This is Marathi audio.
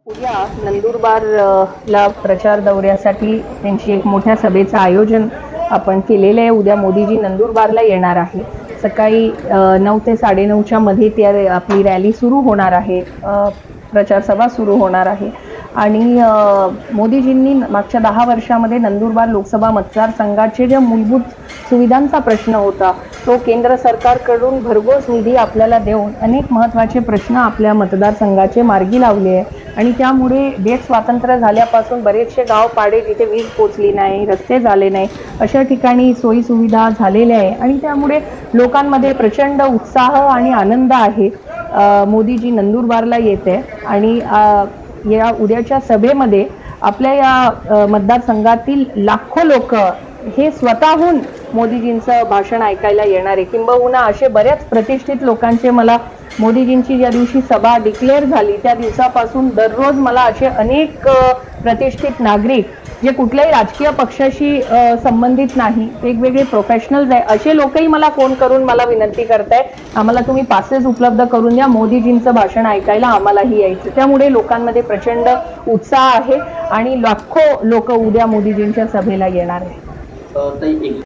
उद्या नंदुरबारला प्रचार दौऱ्यासाठी त्यांची एक मोठ्या सभेचं आयोजन आपण केलेलं आहे। उद्या मोदीजी नंदुरबारला येणार आहे। सकाळी 9 ते 9:30च्या मध्ये ती आपली रॅली सुरू होणार आहे, प्रचार सभा सुरू होणार आहे। आणि मोदीजींनी मागच्या 10 वर्षामध्ये नंदुरबार लोकसभा मतदारसंघाचे जे मूलभूत सुविधांचा प्रश्न होता तो केंद्र सरकारकडून भरघोस निधी आपल्याला देऊन अनेक महत्त्वाचे प्रश्न आपल्या मतदारसंघाचे मार्गी लावले आहे। आणि त्यामुळे देश स्वातंत्र्य झाल्यापासून बरेचसे गाव पाडे जिथे वीज पोचली नाही, रस्ते झाले नाही, अशा ठिकाणी सोयी सुविधा झालेल्या आहे। आणि त्यामुळे लोकांमध्ये प्रचंड उत्साह आणि आनंद आहे। मोदीजी नंदुरबारला येते आणि या उद्याच्या सभेमध्ये आपल्या या मतदारसंघातील लाखो लोक हे स्वतःहून मोदीजींचं भाषण ऐकायला येणार आहे। किंबहुना असे बऱ्याच प्रतिष्ठित लोकांचे मला मोदीजींची ज्या दिवशी सभा डिक्लेअर झाली त्या दिवसापासून दररोज मला असे अनेक प्रतिष्ठित नागरिक जे कुठल्याही राजकीय पक्षाशी संबंधित नाही, वेगवेगळे प्रोफेशनल्स आहे, असे लोकही मला फोन करून मला विनंती करतायत आम्हाला तुम्ही पासेस उपलब्ध करून द्या, मोदीजींचं भाषण ऐकायला आम्हालाही यायचं। त्यामुळे लोकांमध्ये प्रचंड उत्साह आहे आणि लाखो लोक उद्या मोदीजींच्या सभेला येणार आहेत।